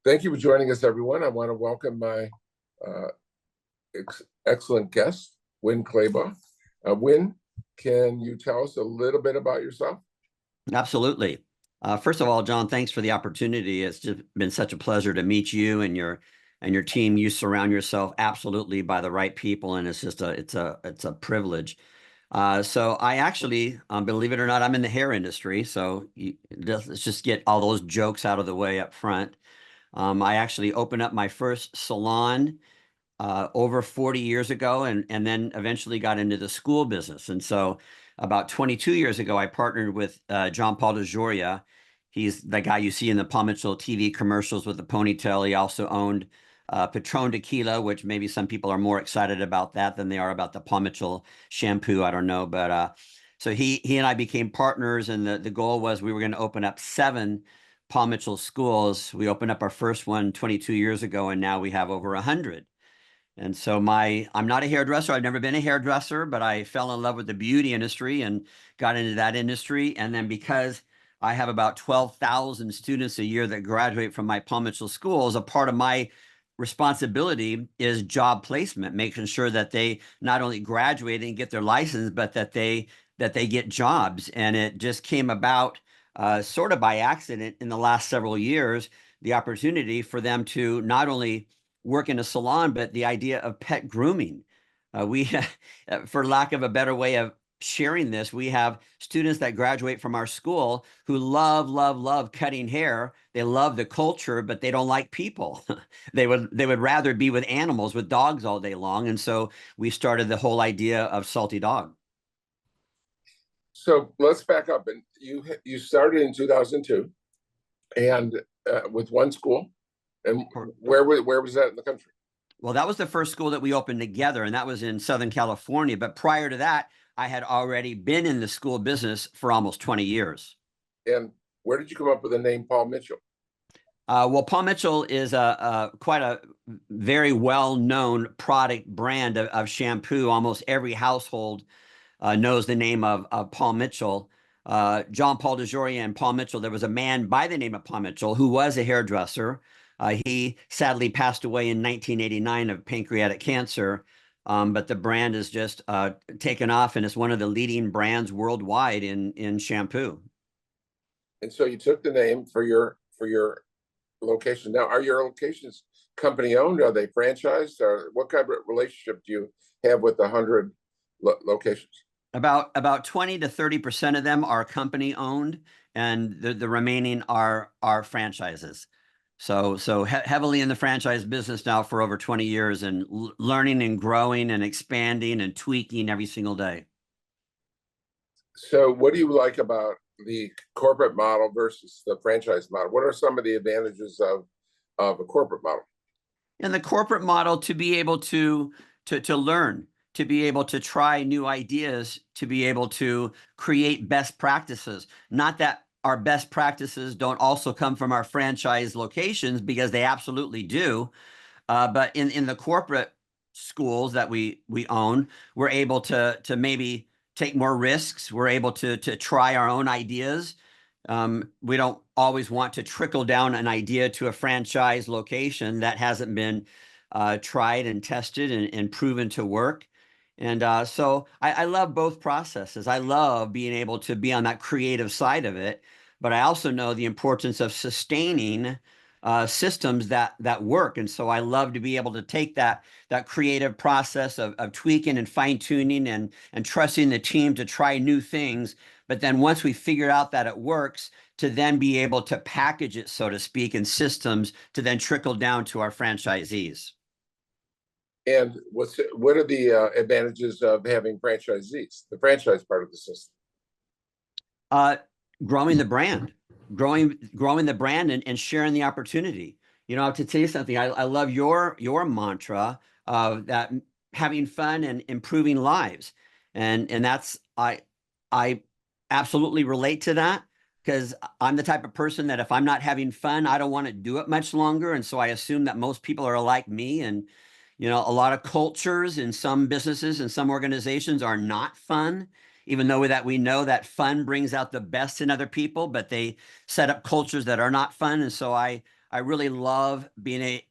Thank you for joining us, everyone. I want to welcome my uh, excellent guest, Winn Claybaugh. Winn, can you tell us a little bit about yourself? Absolutely. First of all, John, thanks for the opportunity. It's just been such a pleasure to meet you and your team. You surround yourself absolutely by the right people, and it's a privilege. So I actually, believe it or not, I'm in the hair industry. So let's just get all those jokes out of the way up front. I actually opened up my first salon over 40 years ago, and then eventually got into the school business. And so about 22 years ago, I partnered with John Paul DeJoria. He's the guy you see in the Paul Mitchell TV commercials with the ponytail. He also owned Patron Tequila, which maybe some people are more excited about that than they are about the Paul Mitchell shampoo. I don't know. But so he and I became partners, and the goal was we were going to open up 7 Paul Mitchell schools. We opened up our first one 22 years ago, and now we have over 100. And so I'm not a hairdresser. I've never been a hairdresser, but I fell in love with the beauty industry and got into that industry. And then because I have about 12,000 students a year that graduate from my Paul Mitchell schools, a part of my responsibility is job placement, making sure that they not only graduate and get their license, but that they get jobs. And it just came about sort of by accident in the last several years, the opportunity for them to not only work in a salon, but the idea of pet grooming. We, for lack of a better way of sharing this, we have students that graduate from our school who love cutting hair. They love the culture, but they don't like people. They would rather be with animals, with dogs all day long. And so we started the whole idea of Salty Dawg. So let's back up. And you started in 2002, and with one school. And where was that in the country? Well, that was the first school that we opened together, and that was in Southern California. But prior to that, I had already been in the school business for almost 20 years. And where did you come up with the name Paul Mitchell? Well, Paul Mitchell is quite a very well-known product brand of shampoo. Almost every household knows the name of Paul Mitchell. John Paul DeJoria and Paul Mitchell, there was a man by the name of Paul Mitchell who was a hairdresser. He sadly passed away in 1989 of pancreatic cancer. But the brand is just taken off, and it's one of the leading brands worldwide in shampoo. And so you took the name for your location. Now, are your locations company owned? Are they franchised? Or what kind of relationship do you have with the 100 locations? About 20 to 30% of them are company owned, and the remaining are franchises. So heavily in the franchise business now for over 20 years, and learning and growing and expanding and tweaking every single day. So what do you like about the corporate model versus the franchise model? What are some of the advantages of a corporate model? In the corporate model, to be able to learn, to be able to try new ideas, to be able to create best practices. Not that our best practices don't also come from our franchise locations, because they absolutely do. But in the corporate schools that we own, we're able to maybe take more risks. We're able to try our own ideas. We don't always want to trickle down an idea to a franchise location that hasn't been tried and tested and proven to work. And so I love both processes. I love being able to be on that creative side of it, but I also know the importance of sustaining systems that work. And so I love to be able to take that creative process of tweaking and fine tuning and trusting the team to try new things. But then once we figure out that it works, to then be able to package it, so to speak, in systems to then trickle down to our franchisees. And what are the advantages of having franchisees, the franchise part of the system? Growing the brand, growing the brand, and sharing the opportunity. You know, to tell you something, I love your mantra of that having fun and improving lives. And that's, I absolutely relate to that, because I'm the type of person that if I'm not having fun, I don't want to do it much longer. And so I assume that most people are like me. And, you know, a lot of cultures in some businesses and some organizations are not fun, even though that we know that fun brings out the best in other people, but they set up cultures that are not fun. And so I I really love an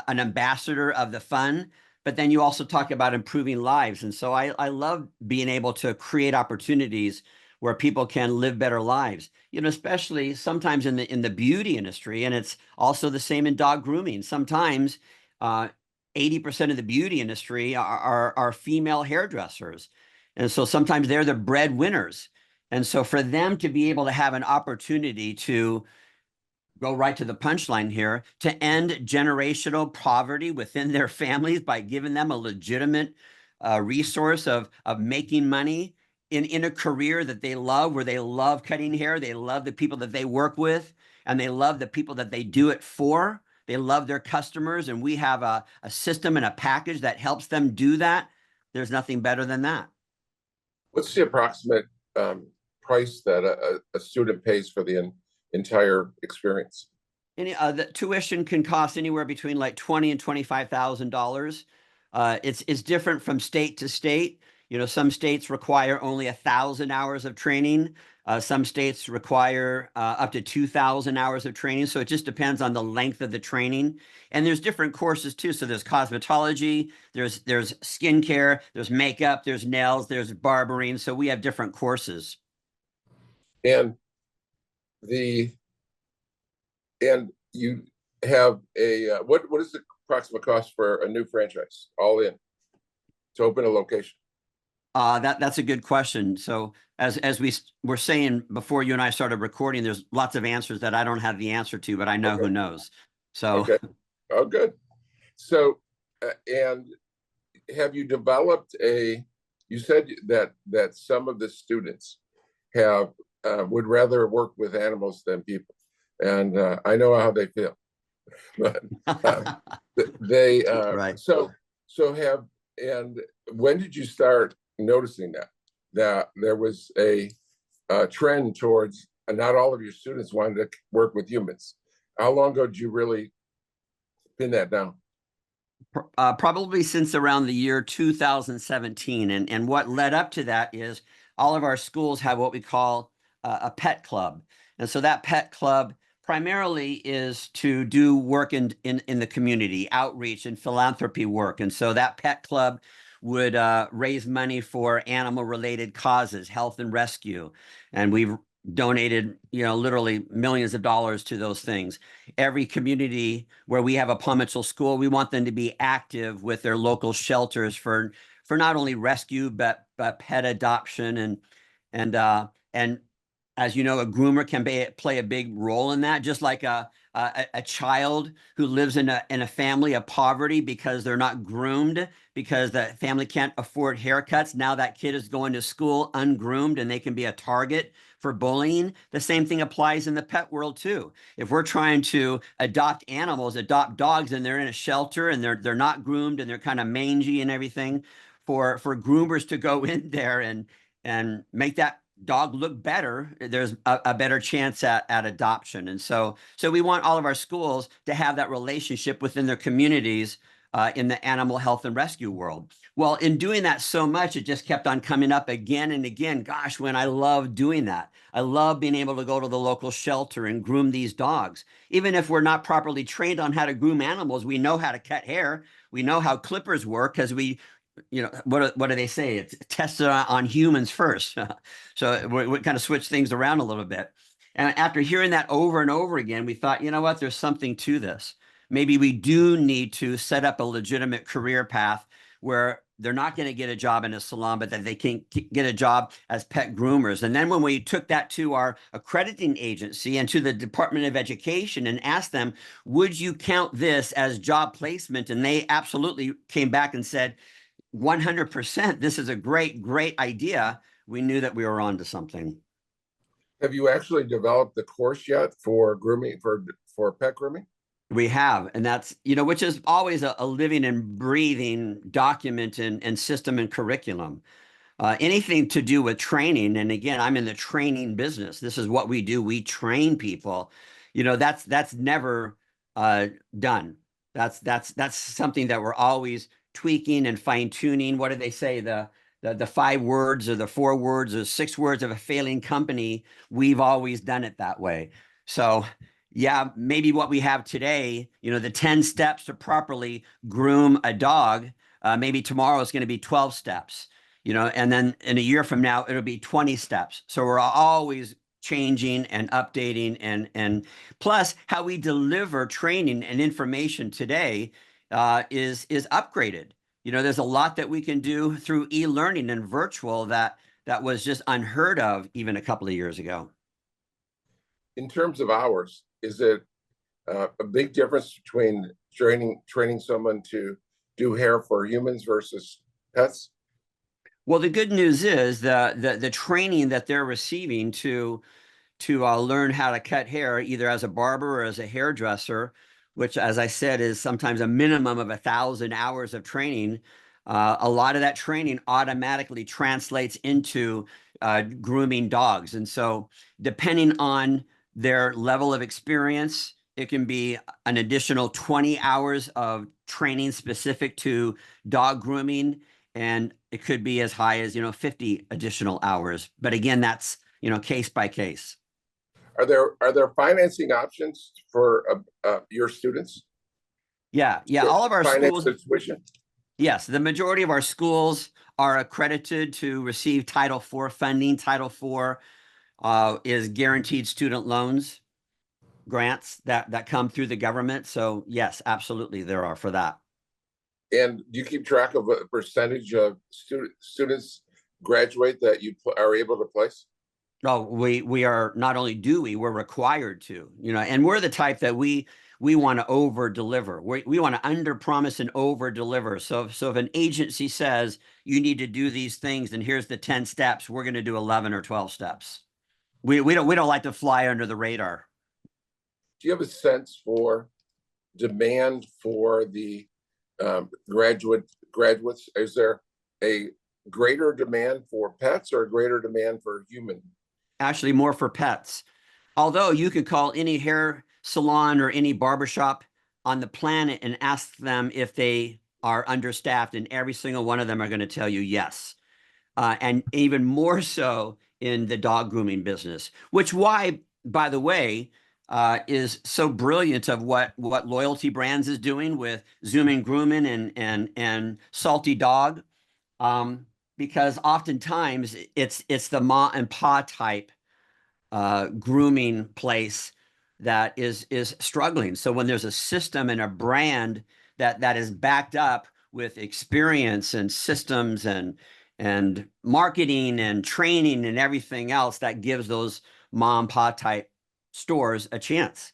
ambassador of the fun, but then you also talk about improving lives. And so I love being able to create opportunities where people can live better lives, especially sometimes in the beauty industry. And it's also the same in dog grooming. Sometimes 80% of the beauty industry are female hairdressers. And so sometimes they're the breadwinners. And so for them to be able to have an opportunity to go right to the punchline here, to end generational poverty within their families by giving them a legitimate resource of making money in a career that they love, where they love cutting hair, they love the people that they work with, and they love the people that they do it for. They love their customers, and we have a system and a package that helps them do that. There's nothing better than that. What's the approximate price that a student pays for the entire experience? The tuition can cost anywhere between like $20,000 and $25,000. It's different from state to state. Some states require only 1,000 hours of training. Some states require up to 2,000 hours of training. So it just depends on the length of the training. And there's different courses too. So there's cosmetology, there's skincare, there's makeup, there's nails, there's barbering. So we have different courses. And you have what is the approximate cost for a new franchise, all in, to open a location? That's a good question. So as we were saying before you and I started recording, there's lots of answers that I don't have the answer to, but I know who knows. So okay. Oh, good. So and have you developed you said that some of the students have would rather work with animals than people, and I know how they feel. But they right. So and when did you start noticing that there was a trend towards not all of your students wanted to work with humans? How long ago did you really pin that down? Probably since around the year 2017. And what led up to that is all of our schools have what we call a pet club. And so that pet club primarily is to do work in the community, outreach and philanthropy work. And so that pet club would raise money for animal related causes, health and rescue. And we've donated, literally millions of dollars to those things. Every community where we have a Plum Mitchell school, we want them to be active with their local shelters for not only rescue, but pet adoption. And as you know, a groomer can play a big role in that, just like a child who lives in a family of poverty because they're not groomed, because the family can't afford haircuts. Now that kid is going to school ungroomed and they can be a target for bullying. The same thing applies in the pet world too. If we're trying to adopt animals, adopt dogs, and they're in a shelter and they're not groomed and they're kind of mangy and everything, for groomers to go in there and make that dog look better, there's a better chance at adoption. And so we want all of our schools to have that relationship within their communities in the animal health and rescue world. Well, in doing that so much, it just kept on coming up again and again. Gosh, when I love doing that. I love being able to go to the local shelter and groom these dogs. Even if we're not properly trained on how to groom animals, we know how to cut hair. We know how clippers work because what do they say? It's tested on humans first. So we kind of switch things around a little bit. And after hearing that over and over again, we thought, you know what, there's something to this. Maybe we do need to set up a legitimate career path where they're not going to get a job in a salon, but that they can get a job as pet groomers. And then when we took that to our accrediting agency and to the Department of Education and asked them, would you count this as job placement? And they absolutely came back and said, 100%, this is a great idea. We knew that we were onto something. Have you actually developed the course yet for grooming, for pet grooming? We have, and that's, which is always a living and breathing document and system and curriculum. Anything to do with training, and again, I'm in the training business. This is what we do. We train people. That's never done. That's something that we're always tweaking and fine tuning. What do they say? The 5 words or the 4 words or 6 words of a failing company. We've always done it that way. So, yeah, maybe what we have today, the 10 steps to properly groom a dog, maybe tomorrow is going to be 12 steps, and then in a year from now, it'll be 20 steps. So we're always changing and updating, and plus how we deliver training and information today is upgraded. There's a lot that we can do through e-learning and virtual that was just unheard of even a couple of years ago. In terms of hours, is it a big difference between training someone to do hair for humans versus pets? Well, the good news is the training that they're receiving to learn how to cut hair, either as a barber or as a hairdresser, which, as I said, is sometimes a minimum of 1,000 hours of training. A lot of that training automatically translates into grooming dogs. And so, depending on their level of experience, it can be an additional 20 hours of training specific to dog grooming. And it could be as high as, 50 additional hours. But again, that's, case by case. Are there financing options for your students? Yeah, yeah. All of our Finance schools, the tuition? yes, the majority of our schools are accredited to receive Title IV funding. Title IV is guaranteed student loans grants that come through the government. So yes, absolutely, there are for that. And do you keep track of a percentage of students graduate that you are able to place? Oh, we are not only do we're required to, and we're the type that we want to over deliver. We want to under promise and over deliver. So if an agency says you need to do these things and here's the 10 steps, we're going to do 11 or 12 steps. We don't like to fly under the radar. Do you have a sense for demand for the graduates? Is there a greater demand for pets or a greater demand for human? Actually, more for pets. Although you could call any hair salon or any barbershop on the planet and ask them if they are understaffed, and every single one of them are going to tell you yes. And even more so in the dog grooming business, which why, by the way, is so brilliant of what Loyalty Brands is doing with Zooming Grooming and Salty Dawg, because oftentimes it's the ma and pa type grooming place that is struggling. So when there's a system and a brand that is backed up with experience and systems and marketing and training and everything else, that gives those mom pop type stores a chance.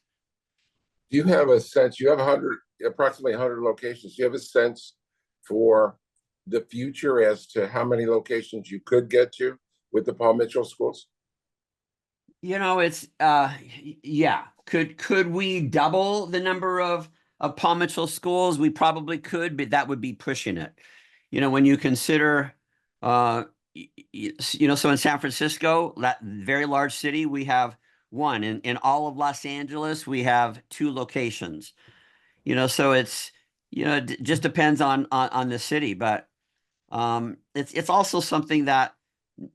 Do you have a sense? You have approximately 100 locations. Do you have a sense for the future as to how many locations you could get to with the Paul Mitchell schools? It's yeah. Could we double the number of Paul Mitchell schools? We probably could, but that would be pushing it. When you consider so in San Francisco, that very large city, we have one. In all of Los Angeles, we have 2 locations. So it's it just depends on the city, but it's also something that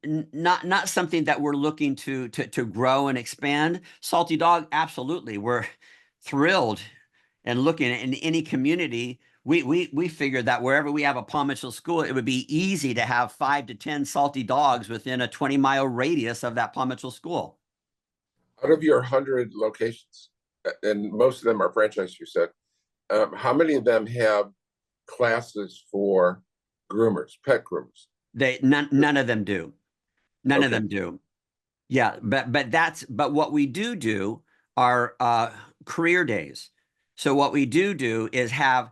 not something that we're looking to grow and expand. Salty Dawg, absolutely. We're thrilled and looking in any community. We figured that wherever we have a Paul Mitchell school, it would be easy to have 5 to 10 Salty Dogs within a 20-mile radius of that Paul Mitchell school. Out of your 100 locations, and most of them are franchise, you said, how many of them have classes for groomers, pet groomers? None of them do. None of Okay. them do. Yeah, but what we do are career days. So what we do is have,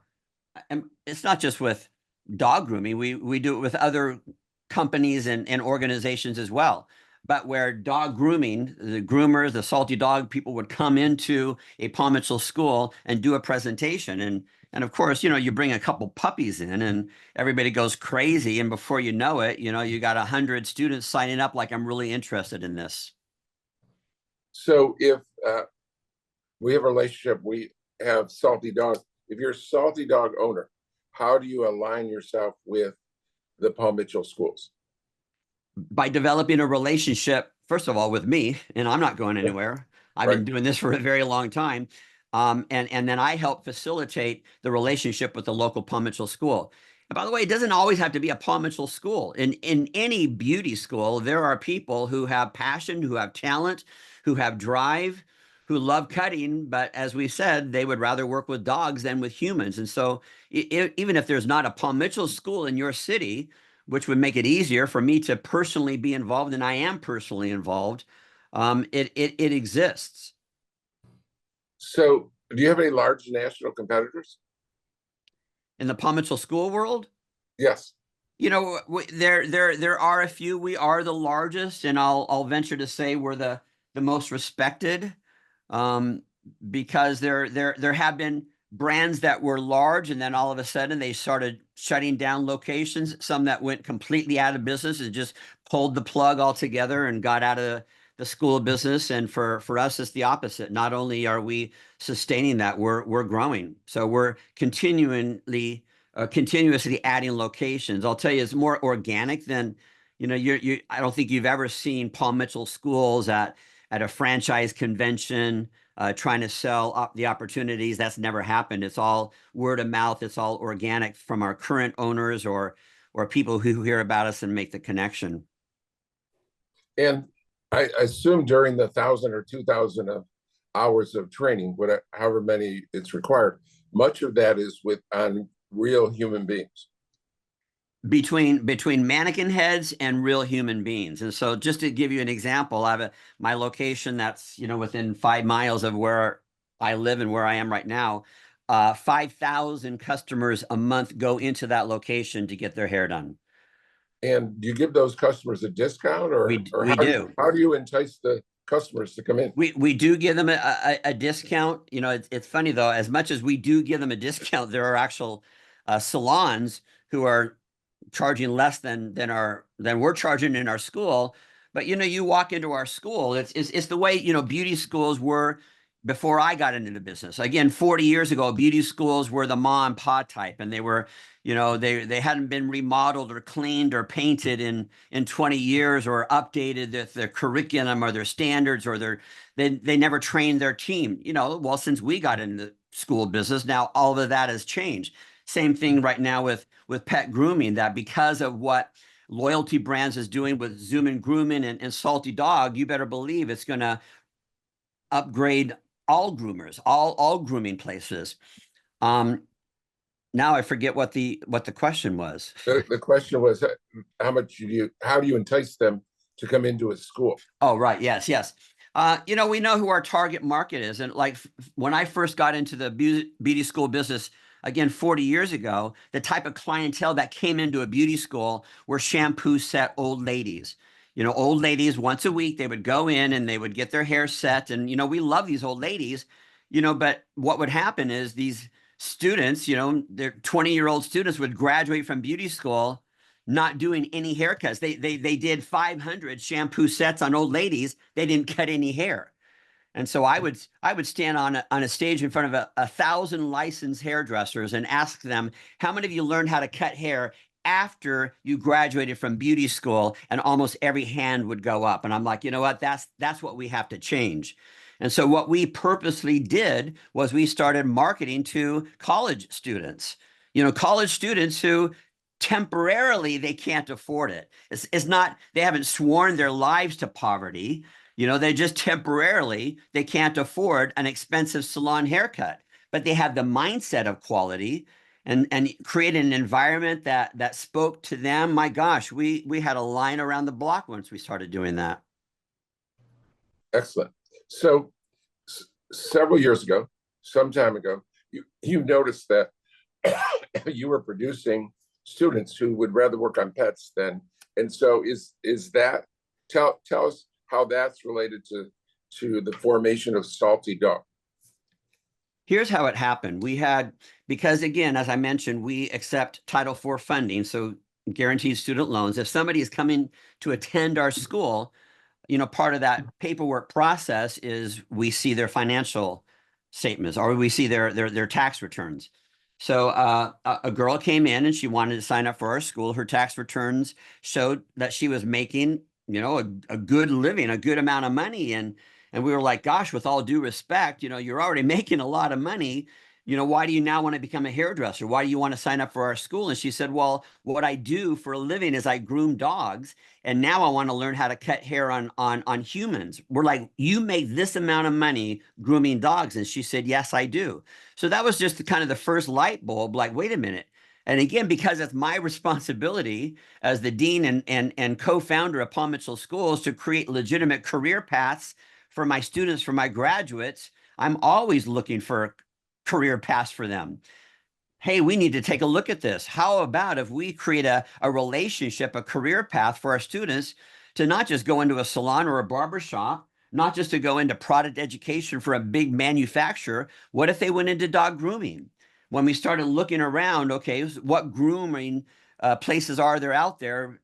and it's not just with dog grooming, we do it with other companies and organizations as well. But where dog grooming, the groomers, the Salty Dawg people would come into a Paul Mitchell school and do a presentation. And of course, you bring a couple puppies in and everybody goes crazy. And before you know it, you got 100 students signing up like, I'm really interested in this. So if we have a relationship, we have Salty Dawg. If you're a Salty Dawg owner, how do you align yourself with the Paul Mitchell schools? By developing a relationship, first of all, with me, and I'm not going anywhere. I've Right. been doing this for a very long time. And then I help facilitate the relationship with the local Paul Mitchell school. And by the way, it doesn't always have to be a Paul Mitchell school. In any beauty school, there are people who have passion, who have talent, who have drive, who love cutting. But as we said, they would rather work with dogs than with humans. And so even if there's not a Paul Mitchell school in your city, which would make it easier for me to personally be involved, and I am personally involved, it exists. So do you have any large national competitors? In the Paul Mitchell school world, Yes. you know, there are a few. We are the largest, and I'll venture to say we're the most respected, um, because there have been brands that were large, and then all of a sudden they started shutting down locations. Some that went completely out of business and just pulled the plug altogether and got out of the school of business. And for us, it's the opposite. Not only are we sustaining that, we're growing. So we're continuously adding locations. I'll tell you, it's more organic than, you know, I don't think you've ever seen Paul Mitchell schools at a franchise convention, trying to sell up the opportunities. That's never happened. It's all word of mouth. It's all organic from our current owners or people who hear about us and make the connection. And I assume during the 1,000 or 2,000 of hours of training, whatever, however many it's required, much of that is on real human beings. Between mannequin heads and real human beings. And so just to give you an example, I have my location that's, you know, within 5 miles of where I live and where I am right now. 5,000 customers a month go into that location to get their hair done. And do you give those customers a discount, or We do. how do you entice the customers to come in? We do give them a discount. You know, it's funny though, as much as we do give them a discount, there are actual salons who are charging less than we're charging in our school. But you know, you walk into our school, it's the way, you know, beauty schools were before I got into the business. Again, 40 years ago, beauty schools were the ma and pa type, and they were, you know, they hadn't been remodeled or cleaned or painted in 20 years or updated their curriculum or their standards or they never trained their team. You know, well, since we got into the school business, now all of that has changed. Same thing right now with pet grooming, that because of what Loyalty Brands is doing with Zoom and Grooming and Salty Dawg, you better believe it's going to upgrade all groomers, all grooming places. Now I forget what the question was. The question was, how do you entice them to come into a school? Oh, right. Yes, yes. You know, we know who our target market is. And like when I first got into the beauty school business, again, 40 years ago, the type of clientele that came into a beauty school were shampoo set old ladies. You know, old ladies, once a week, they would go in and they would get their hair set. And, you know, we love these old ladies, you know, but what would happen is these students, you know, their 20-year-old students would graduate from beauty school not doing any haircuts. They did 500 shampoo sets on old ladies. They didn't cut any hair. And so I would stand on a stage in front of 1,000 licensed hairdressers and ask them, how many of you learned how to cut hair after you graduated from beauty school? And almost every hand would go up. And I'm like, you know what? That's what we have to change. And so what we purposely did was we started marketing to college students, you know, college students who temporarily they can't afford it. It's not, they haven't sworn their lives to poverty. You know, they just temporarily, they can't afford an expensive salon haircut, but they have the mindset of quality and created an environment that spoke to them. My gosh, we had a line around the block once we started doing that. Excellent. So several years ago, some time ago, you noticed that you were producing students who would rather work on pets than, and so is that, tell us how that's related to the formation of Salty Dawg. Here's how it happened. Because again, as I mentioned, we accept Title IV funding, so guaranteed student loans. If somebody is coming to attend our school, you know, part of that paperwork process is we see their financial statements or we see their tax returns. So a girl came in and she wanted to sign up for our school. Her tax returns showed that she was making, you know, a good living, a good amount of money. And And we were like, gosh, with all due respect, you're already making a lot of money. Why do you now want to become a hairdresser? Why do you want to sign up for our school? And she said, well, what I do for a living is I groom dogs. And now I want to learn how to cut hair on humans. We're like, you make this amount of money grooming dogs. And she said, yes, I do. So that was just kind of the first light bulb, like, wait a minute. And again, because it's my responsibility as the dean and co-founder of Palm Mitchell Schools to create legitimate career paths for my students, for my graduates, I'm always looking for career paths for them. Hey, we need to take a look at this. How about if we create a relationship, a career path for our students to not just go into a salon or a barber shop, not just to go into product education for a big manufacturer. What if they went into dog grooming? When we started looking around, okay, what grooming places are there out there?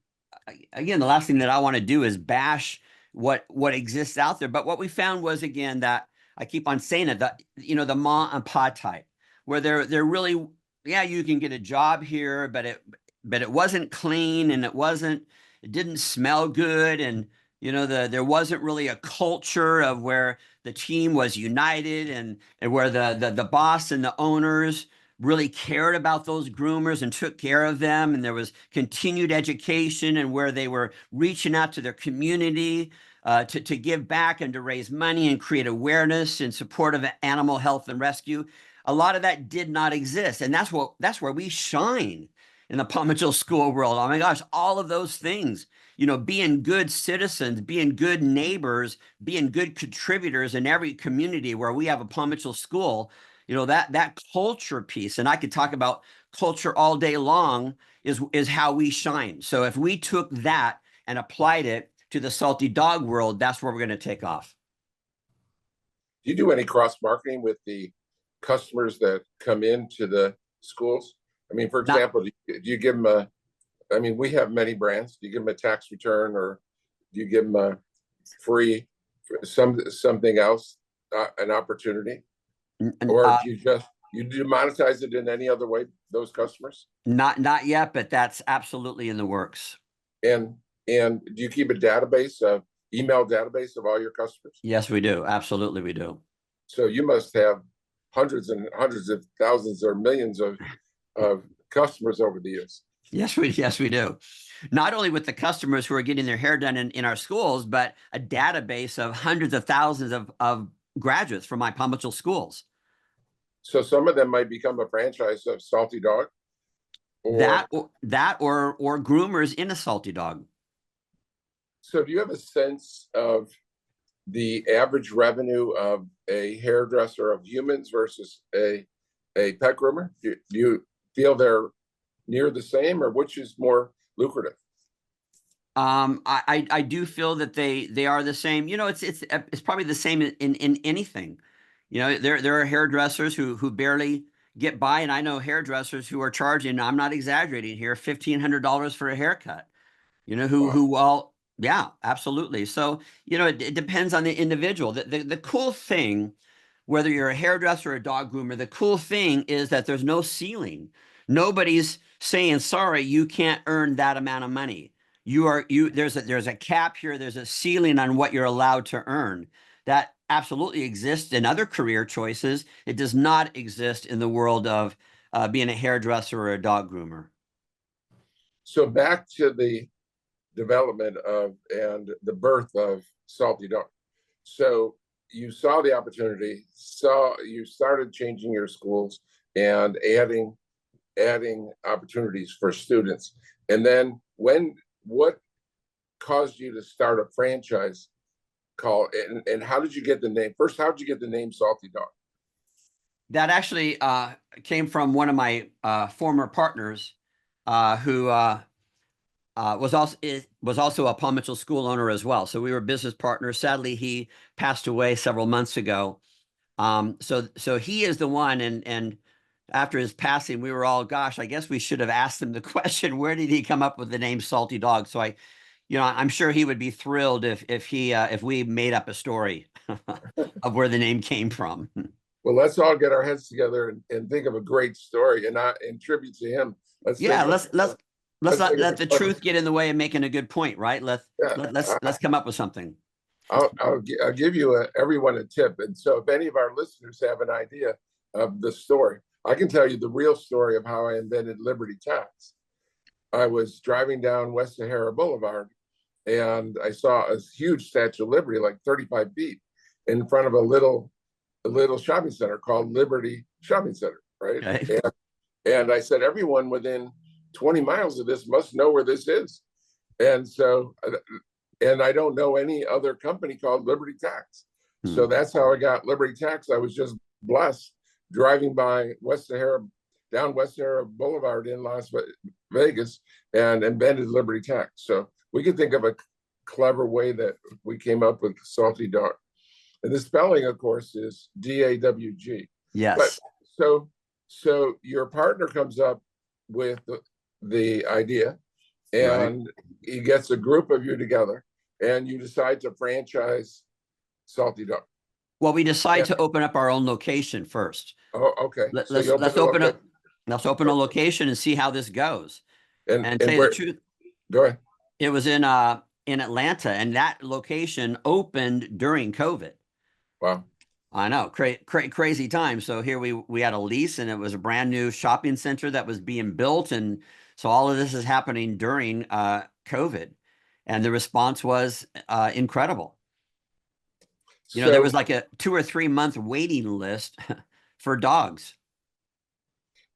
Again, the last thing that I want to do is bash what exists out there. But what we found was, again, that I keep on saying it, the ma and pa type, where they're really, yeah, you can get a job here, but it wasn't clean, and it didn't smell good, and there wasn't really a culture of where the team was united, and where the boss and the owners really cared about those groomers and took care of them, and there was continued education, and where they were reaching out to their community to give back and to raise money and create awareness in support of animal health and rescue. A lot of that did not exist, and that's where we shine in the Palm Mitchell school world. Oh my gosh, all of those things, being good citizens, being good neighbors, being good contributors in every community where we have a Palm Mitchell school. That culture piece, and I could talk about culture all day long, is how we shine. So if we took that and applied it to the Salty Dawg world, that's where we're going to take off. Do you do any cross marketing with the customers that come into the schools? I mean, for example, do you give them we have many brands. Do you give them a tax return, or do you give them a free something else, an opportunity? Or do you monetize it in any other way, those customers? Not yet, but that's absolutely in the works. And do you keep a email database of all your customers? Yes, we do. Absolutely, we do. So you must have hundreds and hundreds of thousands or millions of customers over the years. Yes, we do. Not only with the customers who are getting their hair done in our schools, but a database of hundreds of thousands of graduates from my Palm Mitchell schools. So some of them might become a franchise of Salty Dawg, or groomers in a Salty Dawg. So do you have a sense of the average revenue of a hairdresser of humans versus a pet groomer? Do you feel they're near the same, or which is more lucrative? I do feel that they are the same. It's probably the same in anything. There are hairdressers who barely get by, and I know hairdressers who are charging, I'm not exaggerating here, $1,500 for a haircut. Yeah, absolutely. So, it depends on the individual. The cool thing, whether you're a hairdresser or a dog groomer, the cool thing is that there's no ceiling. Nobody's saying, sorry, you can't earn that amount of money. There's a cap here. There's a ceiling on what you're allowed to earn. That absolutely exists in other career choices. It does not exist in the world of being a hairdresser or a dog groomer. So back to the development of and the birth of Salty Dawg. So you saw the opportunity, you started changing your schools and adding opportunities for students. And then what caused you to start a franchise called, and how did you get the name? First, how did you get the name Salty Dawg? That actually came from one of my former partners who was also a Palm Mitchell school owner as well. So we were business partners. Sadly, he passed away several months ago. So he is the one, and after his passing, we were all, gosh, I guess we should have asked him the question, where did he come up with the name Salty Dawg? So I'm sure he would be thrilled if we made up a story of where the name came from. Well, let's all get our heads together and think of a great story and not in tribute to him. Let's not let the truth get in the way of making a good point, right? Let's come up with something. I'll give you everyone a tip. And so if any of our listeners have an idea of the story, I can tell you the real story of how I invented Liberty Tax. I was driving down West Sahara Boulevard and I saw a huge Statue of Liberty, like 35 feet, in front of a little shopping center called Liberty Shopping Center, right? Okay. And I said, everyone within 20 miles of this must know where this is. And so, and I don't know any other company called Liberty Tax. So that's how I got Liberty Tax. I was just blessed driving by down West Sahara Boulevard in Las Vegas and invented Liberty Tax. So we can think of a clever way that we came up with Salty Dawg. And the spelling, of course, is DAWG. Yes. But so your partner comes up with the idea, and he gets a group of you together, and you decide to franchise Salty Dawg. Well, we decide to open up our own location first. Oh, okay. Let's open a location and see how this goes. And tell you the truth, go ahead. It was in Atlanta, and that location opened during COVID. Wow. I know, crazy time. So here we had a lease, and it was a brand new shopping center that was being built, and so all of this is happening during COVID, and the response was incredible. You know, there was like a 2 or 3 month waiting list for dogs.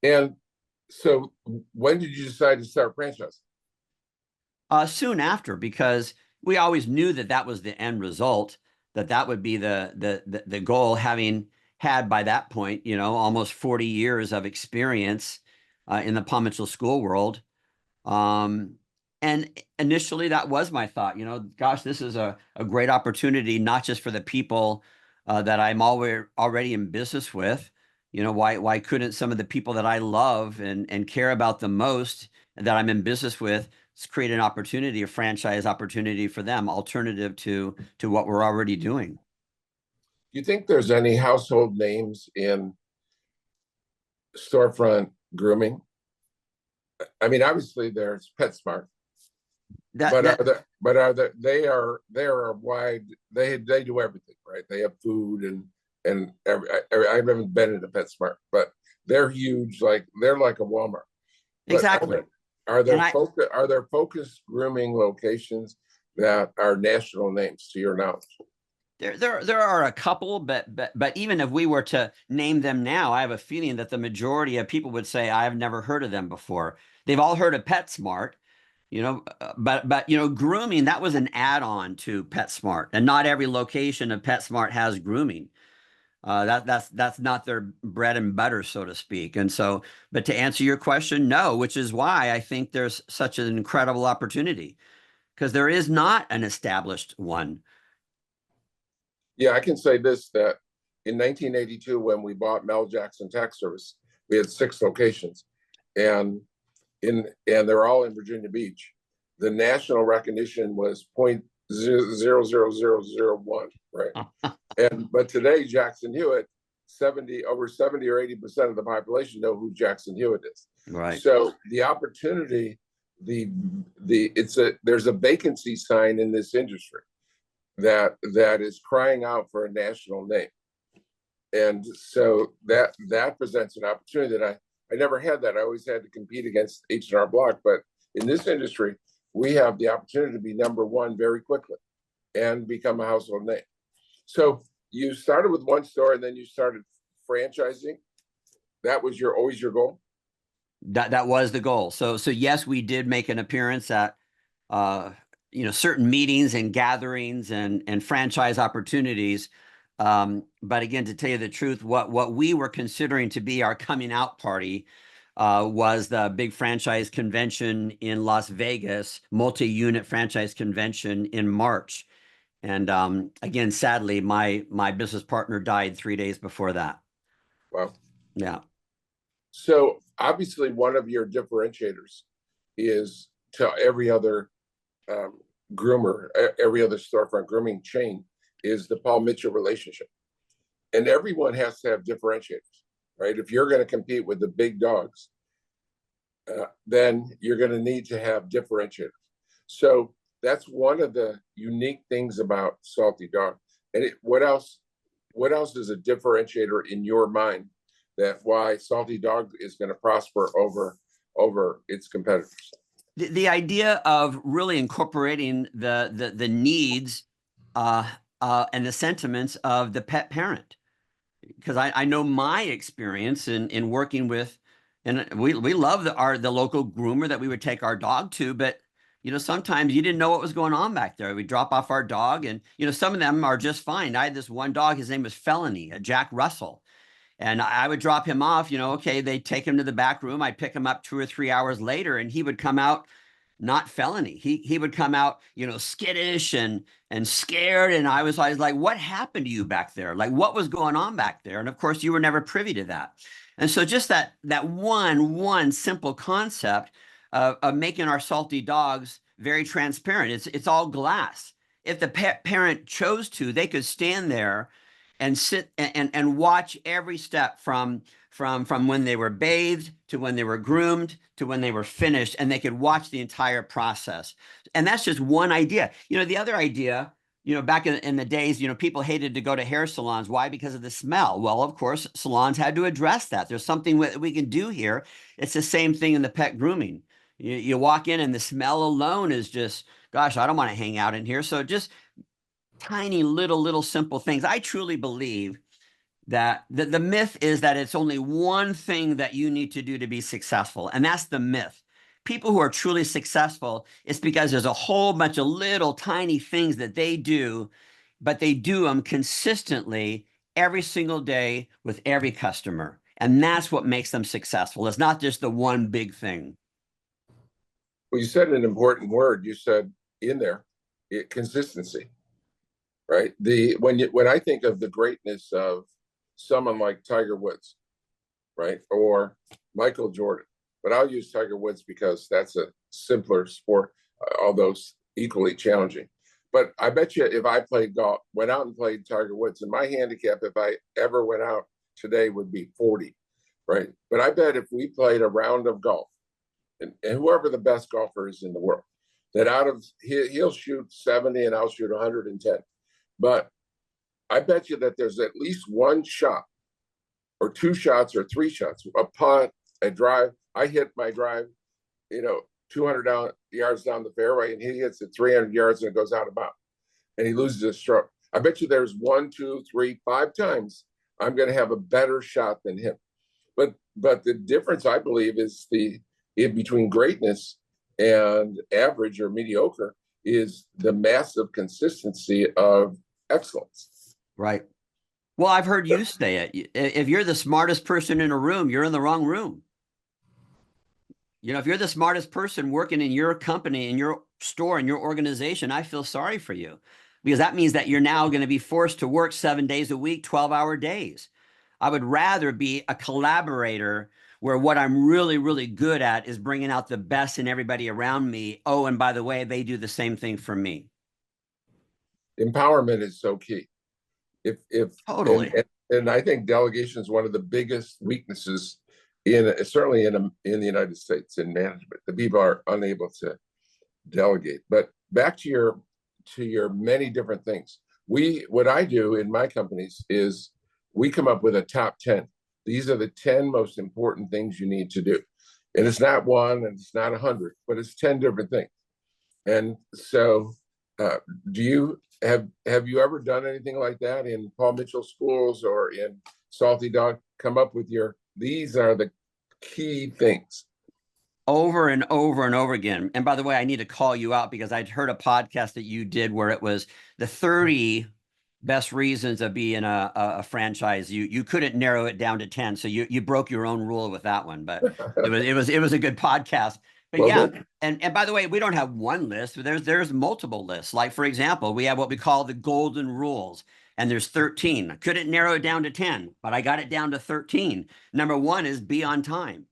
And so when did you decide to start franchising? Soon after, because we always knew that was the end result, that would be the goal, having had by that point, you know, almost 40 years of experience in the Palm Mitchell school world. And initially that was my thought, you know, gosh, this is a great opportunity, not just for the people that I'm already in business with. You know, why couldn't some of the people that I love and care about the most that I'm in business with create an opportunity, a franchise opportunity for them, alternative to what we're already doing? Do you think there's any household names in storefront grooming? I mean, obviously there's PetSmart. They are wide. They do everything, right? They have food and I haven't been in a PetSmart, but they're huge. They're like a Walmart. Exactly. Are there focused grooming locations that are national names to your knowledge? There are a couple, but even if we were to name them now, I have a feeling that the majority of people would say, I've never heard of them before. They've all heard of PetSmart. You know, but you know, grooming, that was an add-on to PetSmart, and not every location of PetSmart has grooming. That's not their bread and butter, so to speak. And so, but to answer your question, no, which is why I think there's such an incredible opportunity, because there is not an established one. Yeah, I can say this, that in 1982, when we bought Mel Jackson Tax Service, we had 6 locations, and they're all in Virginia Beach. The national recognition was 0.00001, right? But today, Jackson Hewitt, over 70 or 80% of the population know who Jackson Hewitt is. Right. So the opportunity, there's a vacancy sign in this industry that is crying out for a national name. And so that presents an opportunity that I never had that. I always had to compete against H&R Block, but in this industry, we have the opportunity to be number one very quickly and become a household name. So you started with one store and then you started franchising. That was always your goal? That was the goal. So yes, we did make an appearance at you know, certain meetings and gatherings and franchise opportunities. But again, to tell you the truth, what we were considering to be our coming out party was the big franchise convention in Las Vegas, multi-unit franchise convention in March. And again, sadly, my business partner died 3 days before that. Wow. Yeah. So obviously one of your differentiators is to every other groomer, every other storefront grooming chain, is the Paul Mitchell relationship. And everyone has to have differentiators, right? If you're going to compete with the big dogs, then you're going to need to have differentiators. So that's one of the unique things about Salty Dog. And what else is a differentiator in your mind that why Salty Dog is going to prosper over its competitors? The idea of really incorporating the needs and the sentiments of the pet parent, because I know my experience in working with, and we love the local groomer that we would take our dog to, but sometimes you didn't know what was going on back there. We drop off our dog, and some of them are just fine. I had this one dog, his name was Felony, a Jack Russell. And I would drop him off, okay, they'd take him to the back room. I'd pick him up 2 or 3 hours later, and he would come out not Felony. He would come out, skittish and scared. And I was like, what happened to you back there? Like, what was going on back there? And of course, you were never privy to that. And so just that one simple concept of making our Salty Dogs very transparent. It's all glass. If the parent chose to, they could stand there and sit and watch every step from when they were bathed to when they were groomed to when they were finished, and they could watch the entire process. And that's just one idea. The other idea, back in the days, people hated to go to hair salons. Why? Because of the smell. Well, of course, salons had to address that. There's something we can do here. It's the same thing in the pet grooming. You walk in and the smell alone is just, gosh, I don't want to hang out in here. So just tiny little simple things. I truly believe that the myth is that it's only one thing that you need to do to be successful. And that's the myth. People who are truly successful, it's because there's a whole bunch of little tiny things that they do, but they do them consistently every single day with every customer. And that's what makes them successful. It's not just the one big thing. Well, you said an important word. You said in there, consistency, right? When I think of the greatness of someone like Tiger Woods, right, or Michael Jordan, but I'll use Tiger Woods because that's a simpler sport, although equally challenging. But I bet you if I played golf, went out and played Tiger Woods, and my handicap, if I ever went out today, would be 40, right? But I bet if we played a round of golf, and whoever the best golfer is in the world, that he'll shoot 70 and I'll shoot 110. But I bet you that there's at least one shot or two shots or three shots, a punt, a drive. I hit my drive, 200 yards down the fairway, and he hits it 300 yards and it goes out of bounds, and he loses a stroke. I bet you there's 1, 2, 3, 5 times I'm going to have a better shot than him. But the difference, I believe, is in between greatness and average or mediocre is the massive consistency of excellence. Right. Well, I've heard you say it. If you're the smartest person in a room, you're in the wrong room. If you're the smartest person working in your company, in your store, in your organization, I feel sorry for you, because that means that you're now going to be forced to work 7 days a week, 12-hour days. I would rather be a collaborator where what I'm really, really good at is bringing out the best in everybody around me. Oh, and by the way, they do the same thing for me. Empowerment is so key. If Totally. And I think delegation is one of the biggest weaknesses certainly in the United States in management. The people are unable to delegate. But back to your many different things. What I do in my companies is we come up with a top 10. These are the 10 most important things you need to do. And it's not one and it's not 100, but it's 10 different things. And so have you ever done anything like that in Paul Mitchell schools or in Salty Dog? Come up with these are the key things. Over and over and over again. And by the way, I need to call you out because I'd heard a podcast that you did where it was the 30 best reasons of being a franchise. You couldn't narrow it down to 10. So you broke your own rule with that one, but it was a good podcast. But well, yeah, and by the way, we don't have one list. There's multiple lists. Like, for example, we have what we call the golden rules, and there's 13. I couldn't narrow it down to 10, but I got it down to 13. Number 1 is be on time.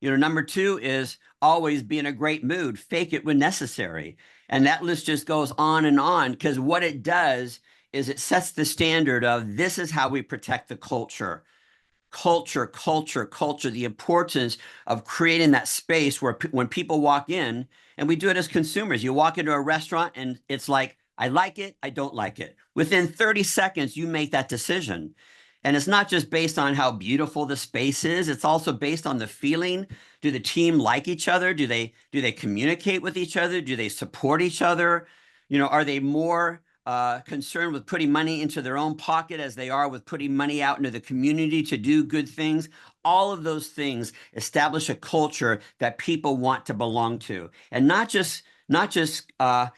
Number 2 is always be in a great mood, fake it when necessary. And that list just goes on because what it does is it sets the standard of this is how we protect the culture. culture, the importance of creating that space where when people walk in, and we do it as consumers, you walk into a restaurant and it's like, I like it, I don't like it. Within 30 seconds, you make that decision. And it's not just based on how beautiful the space is, it's also based on the feeling. Do the team like each other? Do they communicate with each other? Do they support each other? You know, are they more concerned with putting money into their own pocket as they are with putting money out into the community to do good things? All of those things establish a culture that people want to belong to, and not just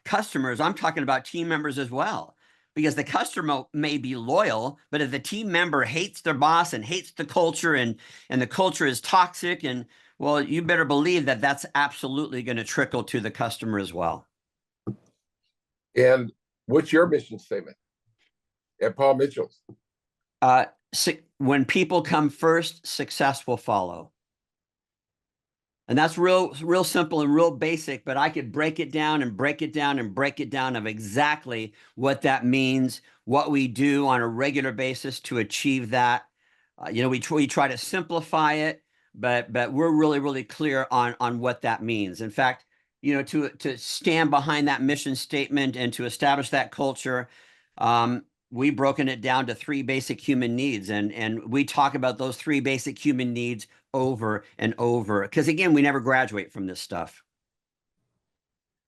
customers. I'm talking about team members as well, because the customer may be loyal, but if the team member hates their boss and hates the culture, and the culture is toxic, and well, you better believe that that's absolutely going to trickle to the customer as well. And what's your mission statement at Paul Mitchell's? When people come first, success will follow. And that's real simple and real basic, but I could break it down and break it down and break it down of exactly what that means, what we do on a regular basis to achieve that. You know, we try to simplify it, but we're really clear on what that means. In fact, you know, to stand behind that mission statement and to establish that culture, we've broken it down to 3 basic human needs, and we talk about those 3 basic human needs over and over, because again, we never graduate from this stuff.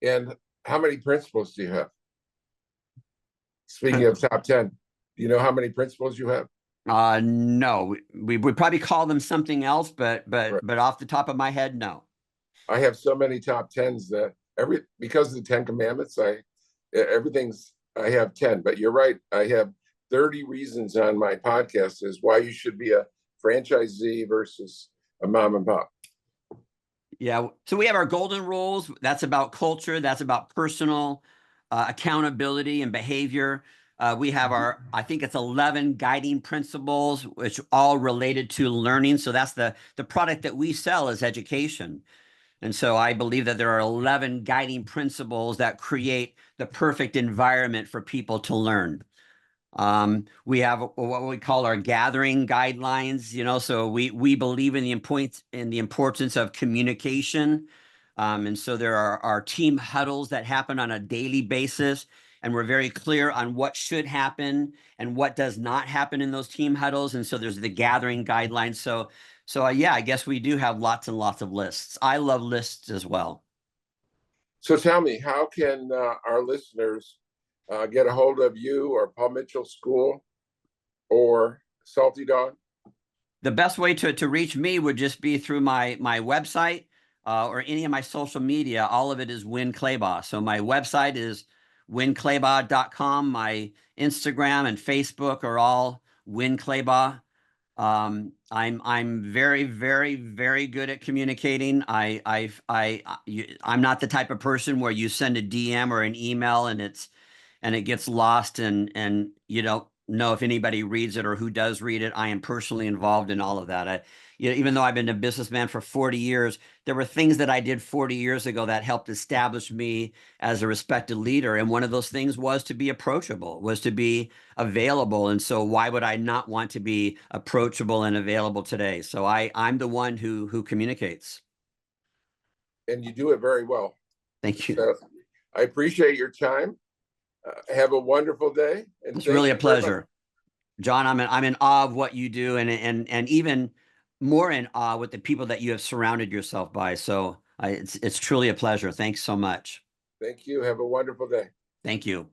And how many principals do you have? Speaking of top 10, do you know how many principals you have? No, we would probably call them something else, but Right. off the top of my head, no. I have so many top 10s that because of the 10 commandments, I have 10, but you're right. I have 30 reasons on my podcast is why you should be a franchisee versus a mom and pop. Yeah. So we have our golden rules. That's about culture. That's about personal accountability and behavior. We have I think it's 11 guiding principles, which all related to learning. So that's the product that we sell is education. And so I believe that there are 11 guiding principles that create the perfect environment for people to learn. We have what we call our gathering guidelines, you know, so we believe in the importance of communication. And so there are our team huddles that happen on a daily basis, and we're very clear on what should happen and what does not happen in those team huddles. And so there's the gathering guidelines. So yeah, I guess we do have lots and lots of lists. I love lists as well. So tell me, how can our listeners get a hold of you or Paul Mitchell School or Salty Dawg? The best way to reach me would just be through my website or any of my social media. All of it is Winn Claybaugh. So my website is winnclaybaugh.com. My Instagram and Facebook are all Winn Claybaugh. I'm very good at communicating. I'm not the type of person where you send a DM or an email and it gets lost and you don't know if anybody reads it or who does read it. I am personally involved in all of that. Even though I've been a businessman for 40 years, there were things that I did 40 years ago that helped establish me as a respected leader. And one of those things was to be approachable, was to be available. And so why would I not want to be approachable and available today? So I'm the one who communicates. And you do it very well. Thank you. So I appreciate your time. Have a wonderful day. And it's really a pleasure. John, I'm in awe of what you do, and even more in awe with the people that you have surrounded yourself by. So it's truly a pleasure. Thanks so much. Thank you. Have a wonderful day. Thank you.